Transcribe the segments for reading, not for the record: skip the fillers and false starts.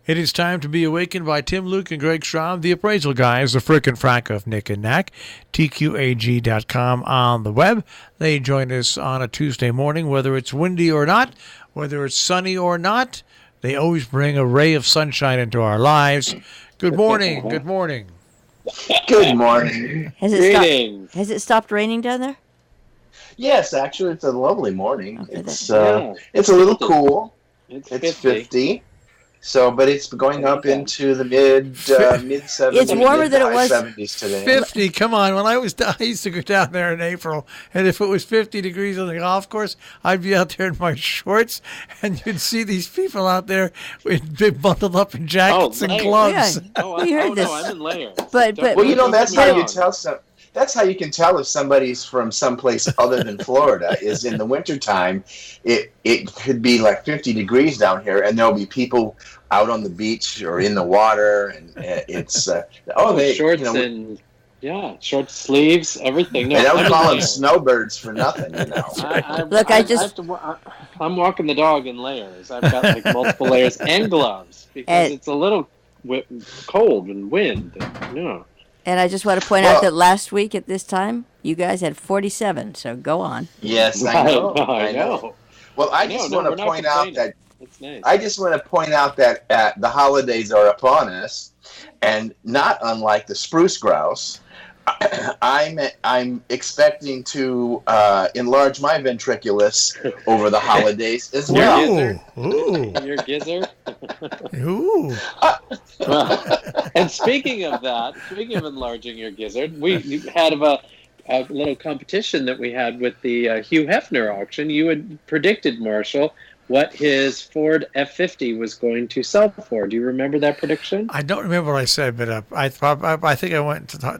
It is time to be awakened by Tim, Luke, and Greg Straub, the appraisal guys, the frickin' frack of Nick and Knack, TQAG.com on the web. They join us on a Tuesday morning, whether it's windy or not, whether it's sunny or not. They always bring a ray of sunshine into our lives. Good morning. Good morning. Good morning. Has it stopped raining down there? Yes, actually, it's a lovely morning. Okay, it's a little cool. It's 50. So, but it's going up into the mid 70s. It's warmer than it was. 70s today. 50. Come on. When I used to go down there in April, and if it was 50 degrees on the golf course, I'd be out there in my shorts, and you'd see these people out there bundled up in jackets and gloves. Yeah. We heard this. No, I'm in layers. But that's how you tell some. That's how you can tell if somebody's from someplace other than Florida. Is in the wintertime, it could be like 50 degrees down here, and there'll be people out on the beach or in the water, and it's shorts and short sleeves, everything. No, they don't call them snowbirds for nothing, you know. I'm walking the dog in layers. I've got like multiple layers and gloves because it's a little cold and wind. And I just want to point out that last week at this time, you guys had 47, so go on. Yes, I know. Well, I just want to point out that the holidays are upon us, and not unlike the spruce grouse, I'm expecting to enlarge my ventriculus over the holidays as well. Your gizzard? Ooh. And speaking of enlarging your gizzard, we had a little competition that we had with the Hugh Hefner auction. You had predicted, Marshall, what his Ford F-50 was going to sell for. Do you remember that prediction? I don't remember what I said, but I think I went into I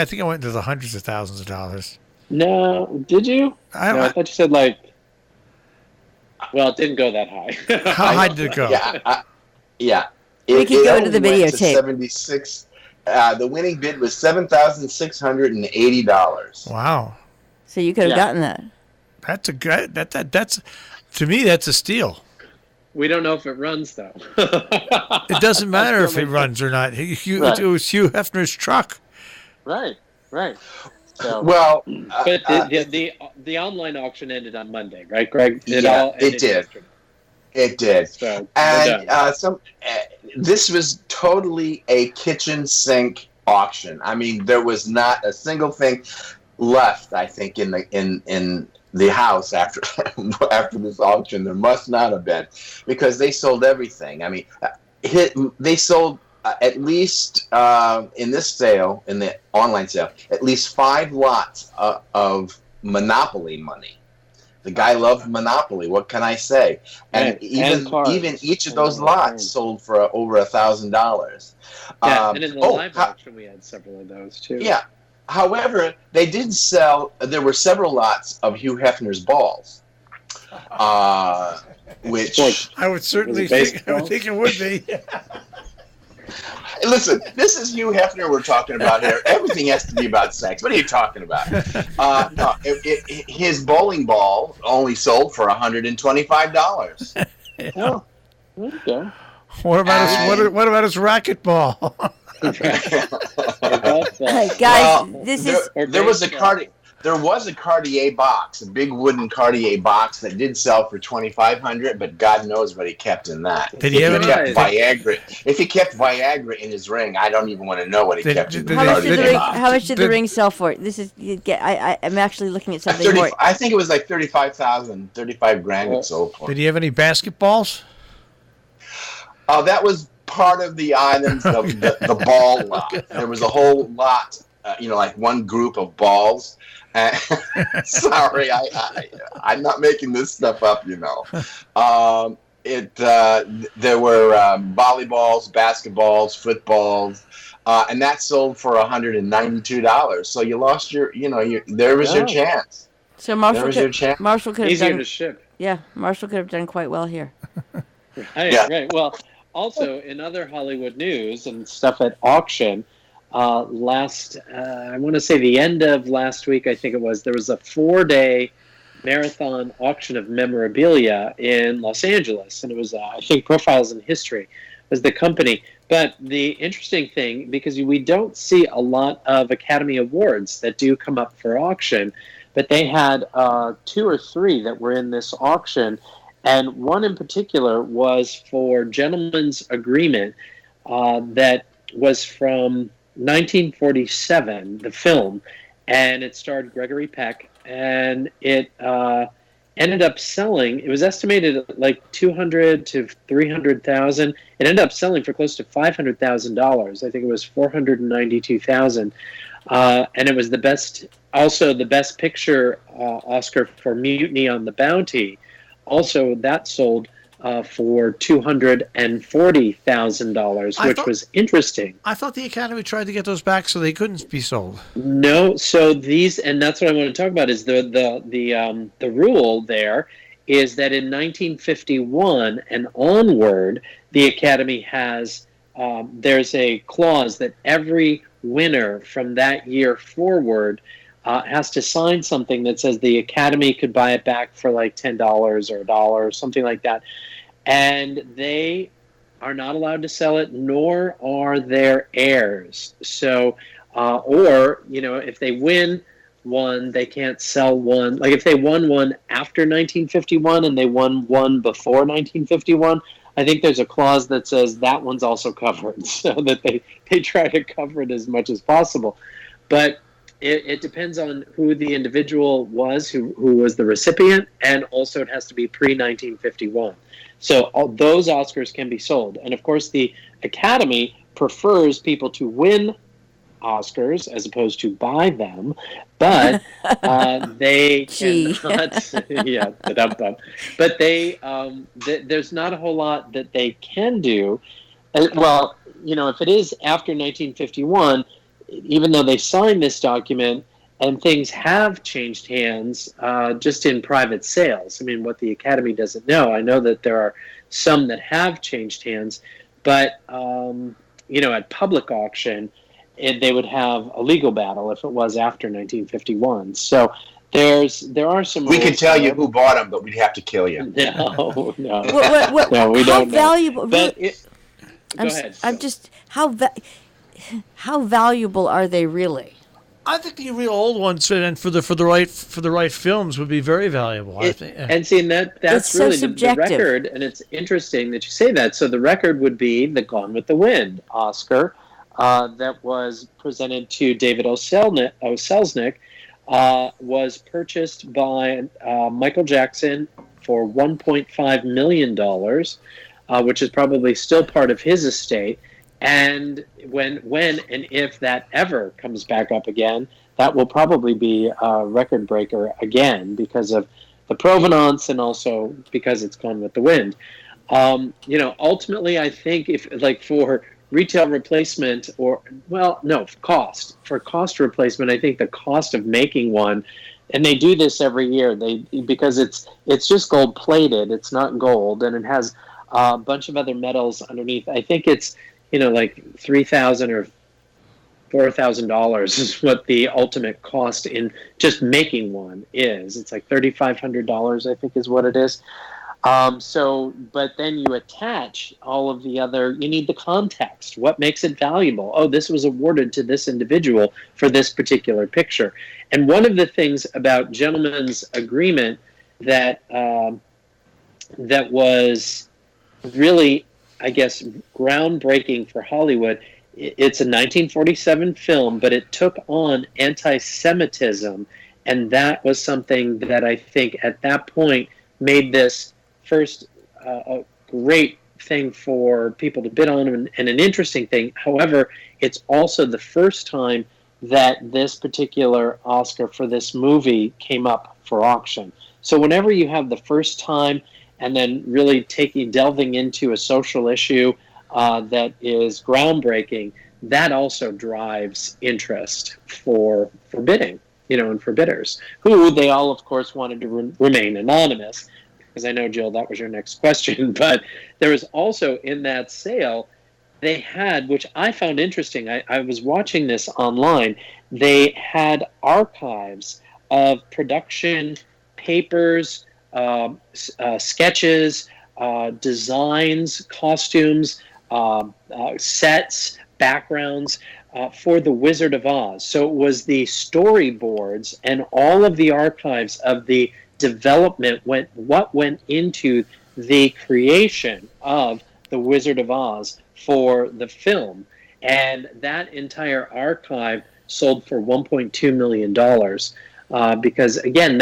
think I went into the hundreds of thousands of dollars. No, did you? I thought you said it didn't go that high. How high did it go? Yeah. We could go to the videotape. 76. The winning bid was $7,680. Wow. So you could have gotten that. That's a good. That's to me. That's a steal. We don't know if it runs though. It doesn't matter if it runs or not. It was Hugh Hefner's truck. Right. So, but the online auction ended on Monday, right, Greg? It did. It did. So, and this was totally a kitchen sink auction. I mean, there was not a single thing left, I think, in the house after this auction. There must not have been, because they sold everything. I mean, they sold at least in this sale, in the online sale, at least 5 lots of Monopoly money. The guy loved Monopoly. What can I say? And even each of those lots sold for over $1,000. And in the live auction, we had several of those too. Yeah. However, they did sell. There were several lots of Hugh Hefner's balls, which I would certainly think it would be. Listen, this is Hugh Hefner we're talking about here. Everything has to be about sex. What are you talking about? No, his bowling ball only sold for $125. Oh, okay. What about his racquetball? Guys, there was a Cartier box, a big wooden Cartier box that did sell for $2,500, but God knows what he kept in that. Did he ever kept Viagra? If he kept Viagra in his ring, I don't even want to know what he kept in the Cartier box. How much did the ring sell for? I'm actually looking at something more. I think it was like $35,000, $35,000 it sold for. Did he have any basketballs? That was part of the items of the ball lot. There was a whole lot, like one group of balls. Sorry, I'm not making this stuff up, There were volleyballs, basketballs, footballs, and that sold for $192. So you lost your chance. So Marshall could have easier done, to ship. Yeah, Marshall could have done quite well here. Right. Well, also in other Hollywood news and stuff at auction. I want to say the end of last week, I think it was, there was a 4-day marathon auction of memorabilia in Los Angeles, and it was, I think, Profiles in History as the company. But the interesting thing, because we don't see a lot of Academy Awards that do come up for auction, but they had 2 or 3 that were in this auction, and one in particular was for Gentleman's Agreement that was from 1947, the film, and it starred Gregory Peck, and it ended up selling. It was estimated at like 200 to 300,000. It ended up selling for close to $500,000. I think it was 492,000, and it was the best picture Oscar for Mutiny on the Bounty. Also, that sold for $240,000, which was interesting. I thought the Academy tried to get those back so they couldn't be sold. No, so these, and that's what I want to talk about, is the rule there is that in 1951 and onward, the Academy has there's a clause that every winner from that year forward has to sign something that says the Academy could buy it back for like $10 or $1 or something like that. And they are not allowed to sell it, nor are their heirs. So, or, if they win one, they can't sell one. Like if they won one after 1951 and they won one before 1951, I think there's a clause that says that one's also covered, so that they try to cover it as much as possible. But it depends on who the individual was, who was the recipient, and also it has to be pre-1951. So all those Oscars can be sold. And of course, the Academy prefers people to win Oscars as opposed to buy them, but they cannot. Yeah, but they there's not a whole lot that they can do. Well, if it is after 1951, even though they signed this document and things have changed hands just in private sales. I mean, what the Academy doesn't know. I know that there are some that have changed hands, but at public auction, they would have a legal battle if it was after 1951. So there are some. We can tell you who bought them, but we'd have to kill you. No. No, we don't know. Valuable? But go ahead. I'm just how valuable are they really? I think the real old ones, and for the right films, would be very valuable. I think. And seeing that's so really the record, and it's interesting that you say that. So the record would be the Gone with the Wind Oscar that was presented to David Selznick, was purchased by Michael Jackson for $1.5 million, which is probably still part of his estate. And when and if that ever comes back up again, that will probably be a record breaker again because of the provenance and also because it's Gone with the Wind. Ultimately, I think if for retail replacement for cost replacement, I think the cost of making one, and they do this every year, because it's just gold plated, it's not gold, and it has a bunch of other metals underneath. I think it's like $3,000 or $4,000 is what the ultimate cost in just making one is. It's like $3,500, I think, is what it is. But then you attach all of the other. You need the context. What makes it valuable? Oh, this was awarded to this individual for this particular picture. And one of the things about Gentleman's Agreement that was really, I guess, groundbreaking for Hollywood. It's a 1947 film, but it took on anti-Semitism, and that was something that I think at that point made this first a great thing for people to bid on and an interesting thing. However, it's also the first time that this particular Oscar for this movie came up for auction. So whenever you have the first time and then really delving into a social issue that is groundbreaking, that also drives interest for bidding, and for bidders, who they all, of course, wanted to remain anonymous, because I know, Jill, that was your next question. But there was also in that sale, they had, which I found interesting, I was watching this online, they had archives of production papers, sketches, designs, costumes, sets, backgrounds for The Wizard of Oz. So it was the storyboards and all of the archives of the development, what went into the creation of The Wizard of Oz for the film. And that entire archive sold for $1.2 million. Because again,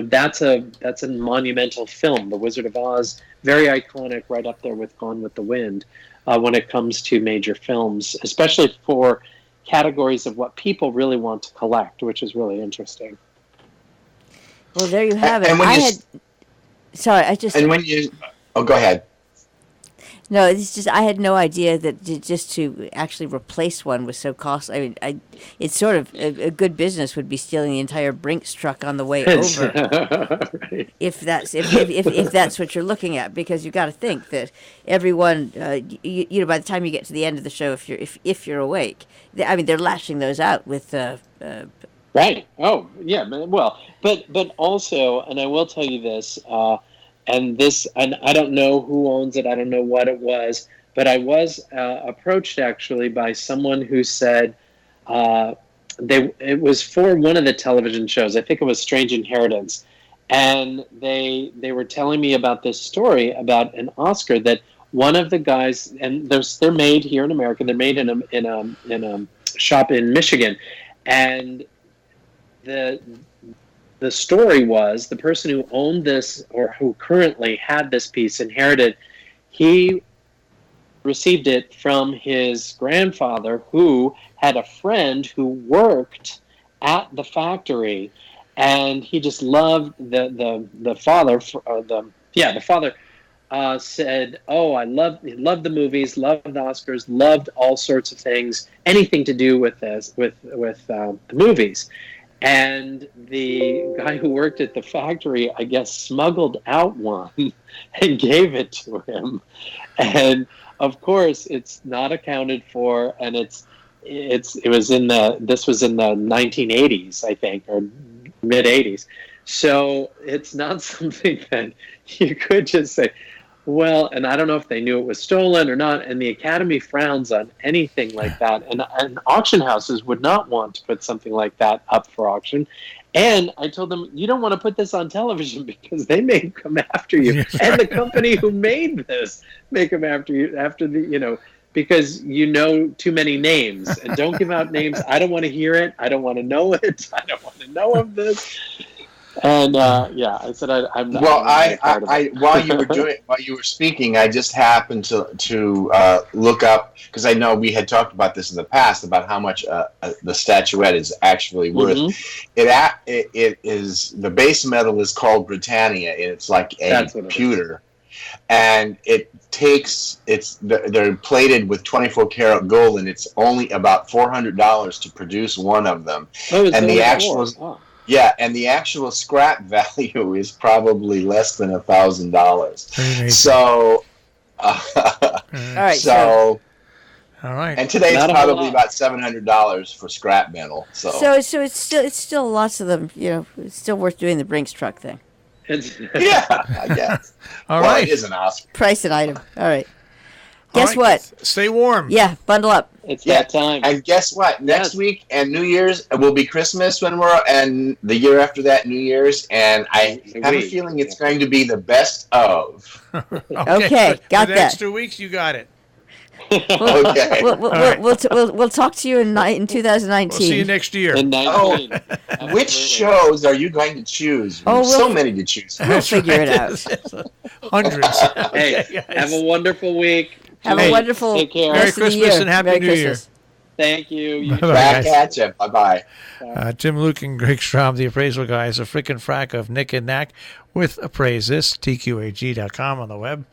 that's a monumental film. The Wizard of Oz, very iconic, right up there with Gone with the Wind, when it comes to major films, especially for categories of what people really want to collect, which is really interesting. Well, there you have it. Go ahead. No, it's just I had no idea that just to actually replace one was so costly. I mean, it's sort of a good business would be stealing the entire Brinks truck on the way over, Right. if that's what you're looking at, because you got to think that everyone, by the time you get to the end of the show, if you're awake, they're lashing those out with. Right. Oh, yeah. Well, but also, and I will tell you this. And I don't know who owns it. I don't know what it was, but I was approached actually by someone who said it was for one of the television shows. I think it was Strange Inheritance, and they were telling me about this story about an Oscar that one of the guys, and they're made here in America. They're made in a shop in Michigan, and the story was the person who owned this or who currently had this piece inherited, he received it from his grandfather who had a friend who worked at the factory, and he just loved the father. The father said, "Oh, I loved the movies, loved the Oscars, loved all sorts of things, anything to do with this, with the movies." And the guy who worked at the factory, I guess, smuggled out one and gave it to him. And of course, it's not accounted for, and this was in the 1980s, I think, or mid 80s. So it's not something that you could just say, well, and I don't know if they knew it was stolen or not, and the Academy frowns on anything like that, and auction houses would not want to put something like that up for auction. And I told them, you don't want to put this on television because they may come after you, and the company who made this may come after you because too many names, and don't give out names. I don't want to hear it. I don't want to know it. I don't want to know of this. And I said I'm not. Well, while you were speaking, I just happened to look up, because I know we had talked about this in the past about how much the statuette is actually worth. Mm-hmm. It is, the base metal is called Britannia, and it's like a pewter, and they're plated with 24 karat gold, and it's only about $400 to produce one of them, and the actual. Oh. Yeah, and the actual scrap value is probably less than $1,000. So, all right. All right. And today it's probably about $700 for scrap metal. So it's still lots of them. It's still worth doing the Brinks truck thing. Yeah, I guess. All right. It is an Oscar. Price an item. All right. Guess what? Stay warm. Yeah, bundle up. It's that time. And guess what? Next week and New Year's will be Christmas and the year after that, New Year's. And I have a feeling it's going to be the best of. Okay, got the that. next 2 weeks, you got it. Okay. We'll talk to you in 2019. We'll see you next year. Which shows are you going to choose? So many to choose. We'll figure it out. Hundreds. Hey, have a wonderful week. Have a wonderful Take care. Merry Christmas and Happy New Year. Thank you. Back at you. Bye-bye. Tim Luke and Greg Strom, the appraisal guys, a frickin' frack of Nick and Knack with Appraise This, TQAG.com on the web.